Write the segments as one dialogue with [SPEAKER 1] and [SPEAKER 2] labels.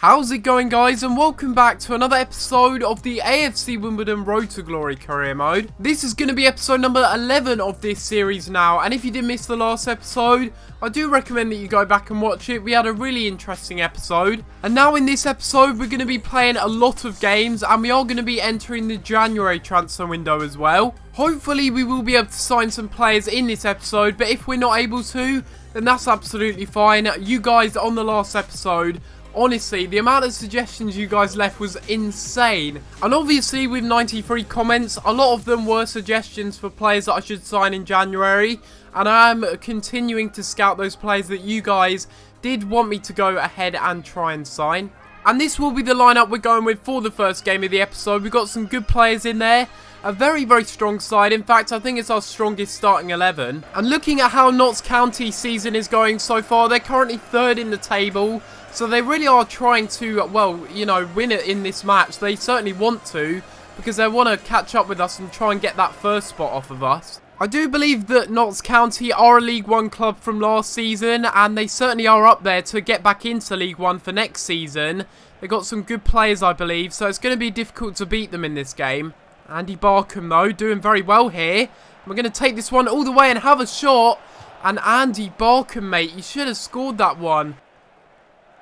[SPEAKER 1] How's it going, guys, and welcome back to another episode of the AFC Wimbledon Road to Glory Career Mode. This is going to be episode number 11 of this series now, and if you did miss the last episode, I do recommend that you go back and watch it. We had a really interesting episode, and now in this episode we're going to be playing a lot of games, and we are going to be entering the January transfer window as well. Hopefully we will be able to sign some players in this episode, but if we're not able to, then that's absolutely fine. You guys on the last episode, honestly, the amount of suggestions you guys left was insane. And obviously, with 93 comments, a lot of them were suggestions for players that I should sign in January. And I am continuing to scout those players that you guys did want me to go ahead and try and sign. And this will be the lineup we're going with for the first game of the episode. We've got some good players in there. A very, very strong side. In fact, I think it's our strongest starting 11. And looking at how Notts County season is going so far, they're currently third in the table. So they really are trying to, well, you know, win it in this match. They certainly want to, because they want to catch up with us and try and get that first spot off of us. I do believe that Notts County are a League One club from last season, and they certainly are up there to get back into League One for next season. They've got some good players, I believe, so it's going to be difficult to beat them in this game. Andy Barkham, though, doing very well here. We're going to take this one all the way and have a shot. And Andy Barkham, mate, you should have scored that one.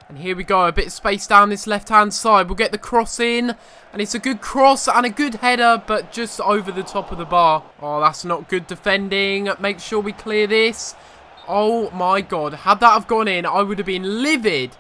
[SPEAKER 1] And here we go, a bit of space down this left-hand side. We'll get the cross in, and it's a good cross and a good header, but just over the top of the bar. Oh, that's not good defending. Make sure we clear this. Oh, my God. Had that have gone in, I would have been livid.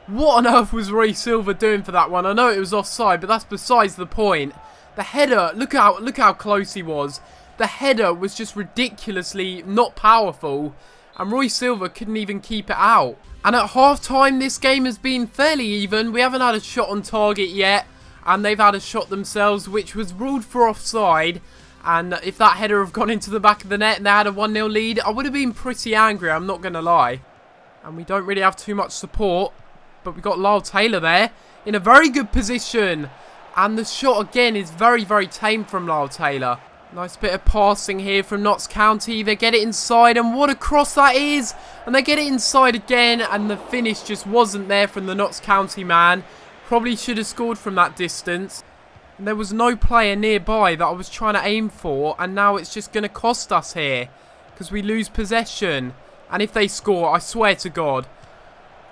[SPEAKER 1] What on earth was Roy Silva doing for that one? I know it was offside, but that's besides the point. The header, look how close he was. The header was just ridiculously not powerful, and Roy Silva couldn't even keep it out. And at half-time, this game has been fairly even. We haven't had a shot on target yet, and they've had a shot themselves, which was ruled for offside. And if that header had gone into the back of the net and they had a 1-0 lead, I would have been pretty angry, I'm not going to lie. And we don't really have too much support, but we've got Lyle Taylor there in a very good position. And the shot again is very, very tame from Lyle Taylor. Nice bit of passing here from Notts County. They get it inside, and what a cross that is. And they get it inside again, and the finish just wasn't there from the Notts County man. Probably should have scored from that distance. And there was no player nearby that I was trying to aim for, and now it's just going to cost us here, because we lose possession. And if they score, I swear to God.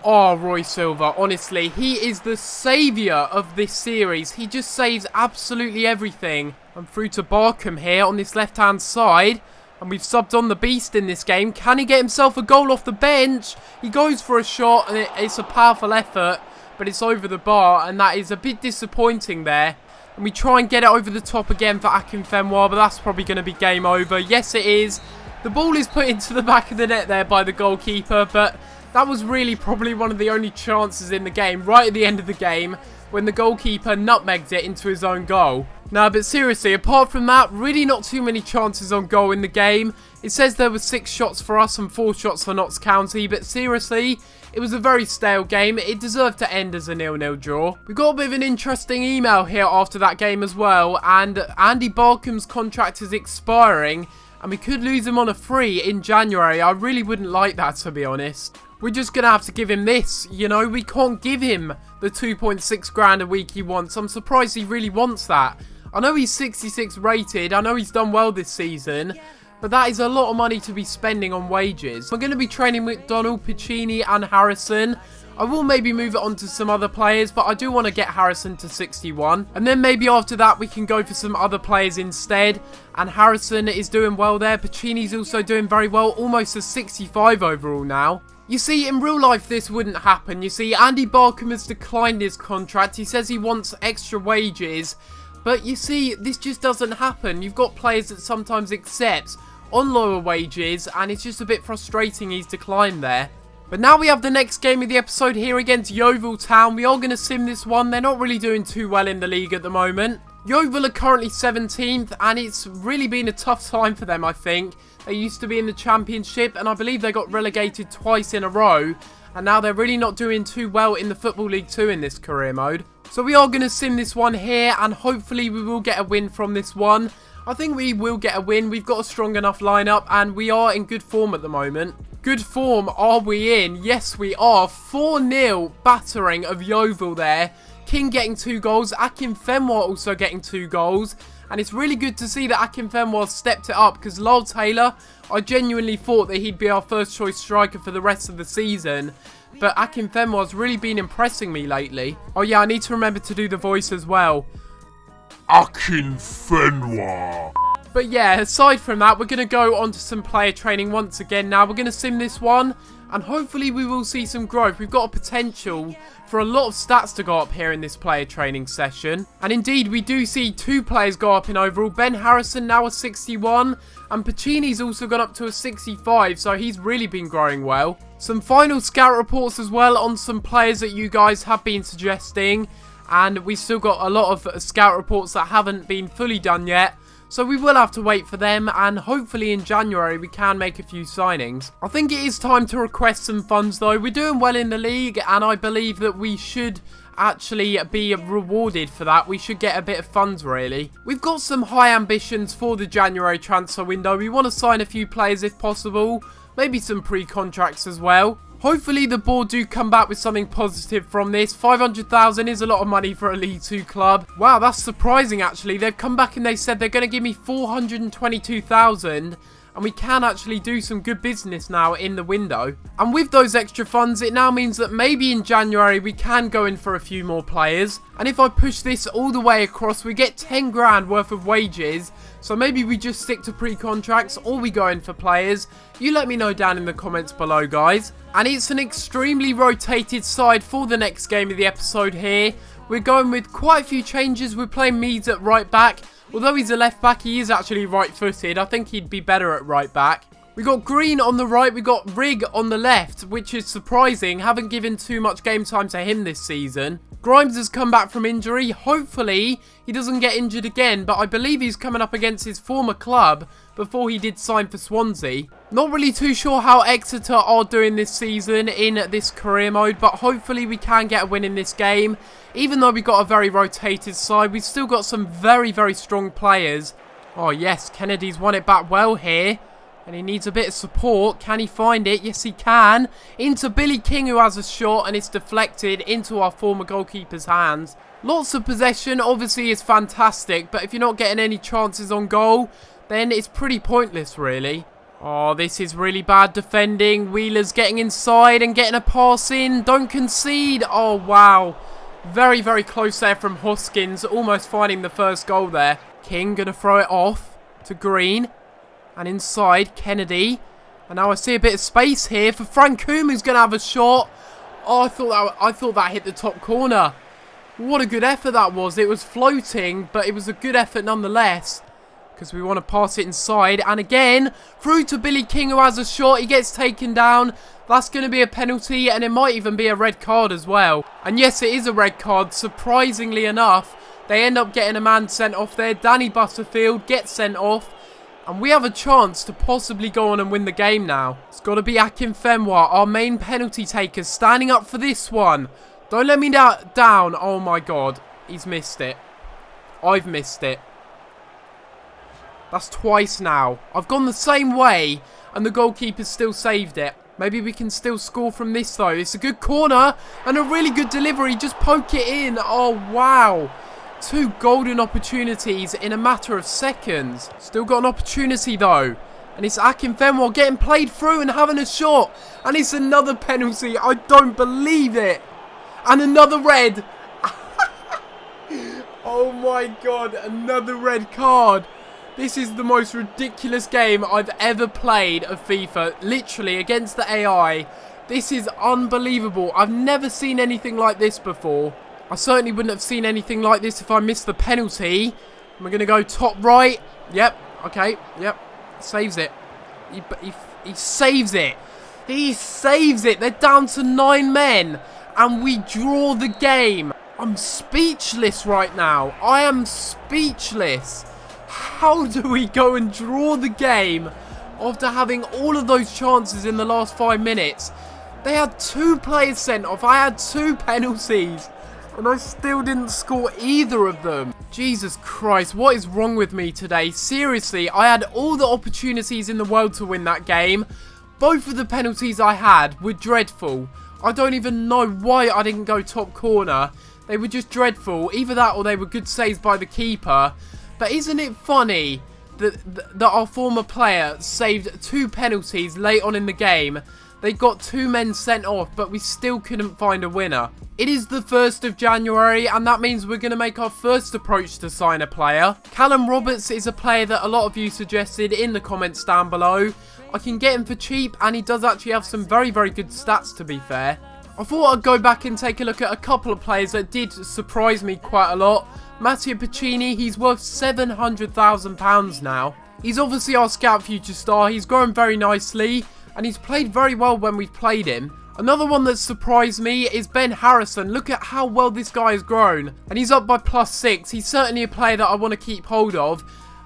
[SPEAKER 1] Oh, Roy Silva, honestly, he is the saviour of this series. He just saves absolutely everything. I'm through to Barkham here on this left-hand side. And we've subbed on the beast in this game. Can he get himself a goal off the bench? He goes for a shot, and it's a powerful effort. But it's over the bar, and that is a bit disappointing there. And we try and get it over the top again for Akinfenwa, but that's probably going to be game over. Yes, it is. The ball is put into the back of the net there by the goalkeeper, but that was really probably one of the only chances in the game, right at the end of the game, when the goalkeeper nutmegged it into his own goal. Now, but seriously, apart from that, really not too many chances on goal in the game. It says there were 6 shots for us and 4 shots for Notts County, but seriously, it was a very stale game. It deserved to end as a 0-0 draw. We got a bit of an interesting email here after that game as well, and Andy Barkham's contract is expiring, and we could lose him on a free in January. I really wouldn't like that, to be honest. We're just going to have to give him this, you know. We can't give him the 2.6 grand a week he wants. I'm surprised he really wants that. I know he's 66 rated. I know he's done well this season. But that is a lot of money to be spending on wages. We're going to be training McDonald, Piccini and Harrison. I will maybe move it on to some other players, but I do want to get Harrison to 61. And then maybe after that we can go for some other players instead. And Harrison is doing well there. Piccini's also doing very well. Almost a 65 overall now. You see, in real life, this wouldn't happen. You see, Andy Barkham has declined his contract. He says he wants extra wages. But you see, this just doesn't happen. You've got players that sometimes accept on lower wages, and it's just a bit frustrating he's declined there. But now we have the next game of the episode here against Yeovil Town. We are going to sim this one. They're not really doing too well in the league at the moment. Yeovil are currently 17th, and it's really been a tough time for them, I think. They used to be in the Championship, and I believe they got relegated twice in a row. And now they're really not doing too well in the Football League 2 in this career mode. So we are going to sim this one here, and hopefully we will get a win from this one. I think we will get a win. We've got a strong enough lineup, and we are in good form at the moment. good form are we in? Yes, we are. 4-0 battering of Yeovil there. King getting 2 goals. Akinfenwa also getting 2 goals. And it's really good to see that Akinfenwa stepped it up, because Lyle Taylor, I genuinely thought that he'd be our first choice striker for the rest of the season. But Akinfenwa's really been impressing me lately. Oh yeah, I need to remember to do the voice as well.
[SPEAKER 2] Akinfenwa.
[SPEAKER 1] But yeah, aside from that, we're going to go on to some player training once again now. We're going to sim this one, and hopefully we will see some growth. We've got a potential for a lot of stats to go up here in this player training session. And indeed, we do see 2 players go up in overall. Ben Harrison now a 61, and Pacini's also gone up to a 65, so he's really been growing well. Some final scout reports as well on some players that you guys have been suggesting. And we still got a lot of scout reports that haven't been fully done yet. So we will have to wait for them, and hopefully in January we can make a few signings. I think it is time to request some funds though. We're doing well in the league, and I believe that we should actually be rewarded for that. We should get a bit of funds really. We've got some high ambitions for the January transfer window. We want to sign a few players if possible. Maybe some pre-contracts as well. Hopefully the board do come back with something positive from this. 500,000 is a lot of money for a League 2 club. Wow, that's surprising actually. They've come back and they said they're going to give me 422,000. And we can actually do some good business now in the window. And with those extra funds, it now means that maybe in January we can go in for a few more players. And if I push this all the way across, we get 10 grand worth of wages. So maybe we just stick to pre-contracts or we go in for players. You let me know down in the comments below, guys. And it's an extremely rotated side for the next game of the episode here. We're going with quite a few changes. We're playing Meads at right back. Although he's a left back, he is actually right-footed. I think he'd be better at right back. We got Green on the right, we got Rig on the left, which is surprising. Haven't given too much game time to him this season. Grimes has come back from injury. Hopefully, he doesn't get injured again, but I believe he's coming up against his former club before he did sign for Swansea. Not really too sure how Exeter are doing this season in this career mode, but hopefully we can get a win in this game. Even though we've got a very rotated side, we've still got some very, very strong players. Oh yes, Kennedy's won it back well here. And he needs a bit of support. Can he find it? Yes, he can. Into Billy King, who has a shot, and it's deflected into our former goalkeeper's hands. Lots of possession, obviously, is fantastic. But if you're not getting any chances on goal, then it's pretty pointless, really. Oh, this is really bad defending. Wheeler's getting inside and getting a pass in. Don't concede. Oh, wow. Very, very close there from Hoskins. Almost finding the first goal there. King going to throw it off to Green. And inside, Kennedy. And now I see a bit of space here for Francoum, who's going to have a shot. Oh, I thought that hit the top corner. What a good effort that was. It was floating, but it was a good effort nonetheless. Because we want to pass it inside. And again, through to Billy King, who has a shot. He gets taken down. That's going to be a penalty, and it might even be a red card as well. And yes, it is a red card. Surprisingly enough, they end up getting a man sent off there. Danny Butterfield gets sent off. And we have a chance to possibly go on and win the game now. It's got to be Akinfenwa, our main penalty taker, standing up for this one. Don't let me down. Oh my god. He's missed it. I've missed it. That's twice now. I've gone the same way and the goalkeeper still saved it. Maybe we can still score from this though. It's a good corner and a really good delivery. Just poke it in. Oh wow. 2 golden opportunities in a matter of seconds. Still got an opportunity though. And it's Akinfenwa getting played through and having a shot. And it's another penalty. I don't believe it. And another red. Oh my god. Another red card. This is the most ridiculous game I've ever played of FIFA. Literally against the AI. This is unbelievable. I've never seen anything like this before. I certainly wouldn't have seen anything like this if I missed the penalty. We're going to go top right. Yep. Okay. Yep. Saves it. He saves it. He saves it. They're down to 9 men. And we draw the game. I'm speechless right now. I am speechless. How do we go and draw the game after having all of those chances in the last 5 minutes? They had 2 players sent off. I had 2 penalties. And I still didn't score either of them. Jesus Christ, what is wrong with me today? Seriously, I had all the opportunities in the world to win that game. Both of the penalties I had were dreadful. I don't even know why I didn't go top corner. They were just dreadful. Either that or they were good saves by the keeper. But isn't it funny that our former player saved 2 penalties late on in the game? They got 2 men sent off, but we still couldn't find a winner. It is the 1st of January, and that means we're going to make our first approach to sign a player. Callum Roberts is a player that a lot of you suggested in the comments down below. I can get him for cheap, and he does actually have some very, very good stats, to be fair. I thought I'd go back and take a look at a couple of players that did surprise me quite a lot. Matteo Piccini, he's worth £700,000 now. He's obviously our scout future star. He's grown very nicely, and he's played very well when we've played him. Another one that surprised me is Ben Harrison. Look at how well this guy has grown, and he's up by +6. He's certainly a player that I want to keep hold of.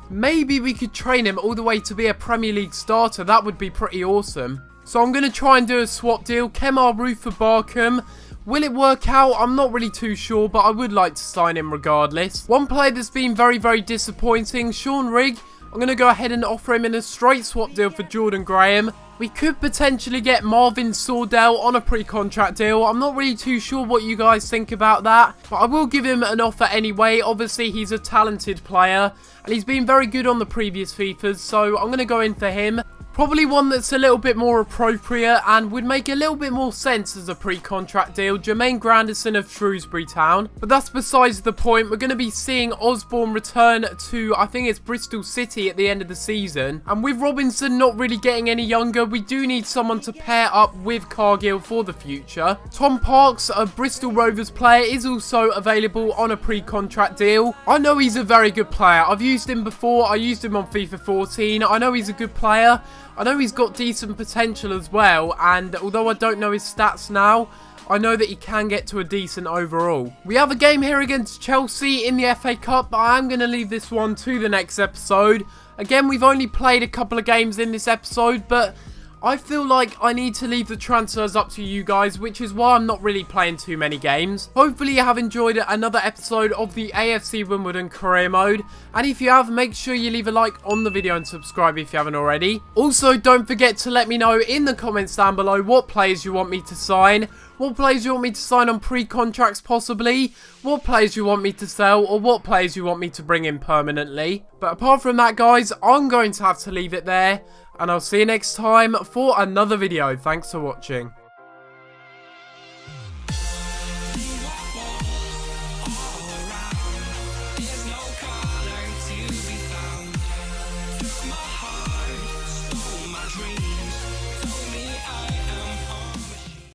[SPEAKER 1] Maybe we could train him all the way to be a Premier League starter. That would be pretty awesome. So I'm going to try and do a swap deal. Kemar Rooth for Barkham. Will it work out? I'm not really too sure, but I would like to sign him regardless. One player that's been very, very disappointing, Sean Rigg. I'm going to go ahead and offer him in a straight swap deal for Jordan Graham. We could potentially get Marvin Sordell on a pre-contract deal. I'm not really too sure what you guys think about that, but I will give him an offer anyway. Obviously, he's a talented player, and he's been very good on the previous FIFAs, so I'm going to go in for him. Probably one that's a little bit more appropriate and would make a little bit more sense as a pre-contract deal, Jermaine Grandison of Shrewsbury Town. But that's besides the point. We're going to be seeing Osborne return to, I think it's Bristol City at the end of the season. And with Robinson not really getting any younger, we do need someone to pair up with Cargill for the future. Tom Parks, a Bristol Rovers player, is also available on a pre-contract deal. I know he's a very good player. I've used him before. I used him on FIFA 14. I know he's a good player. I know he's got decent potential as well, and although I don't know his stats now, I know that he can get to a decent overall. We have a game here against Chelsea in the FA Cup, but I am going to leave this one to the next episode. Again, we've only played a couple of games in this episode, but I feel like I need to leave the transfers up to you guys, which is why I'm not really playing too many games. Hopefully you have enjoyed another episode of the AFC Wimbledon Career Mode, and if you have, make sure you leave a like on the video and subscribe if you haven't already. Also, don't forget to let me know in the comments down below what players you want me to sign, what players you want me to sign on pre-contracts possibly, what players you want me to sell, or what players you want me to bring in permanently. But apart from that, guys, I'm going to have to leave it there, and I'll see you next time for another video. Thanks for watching.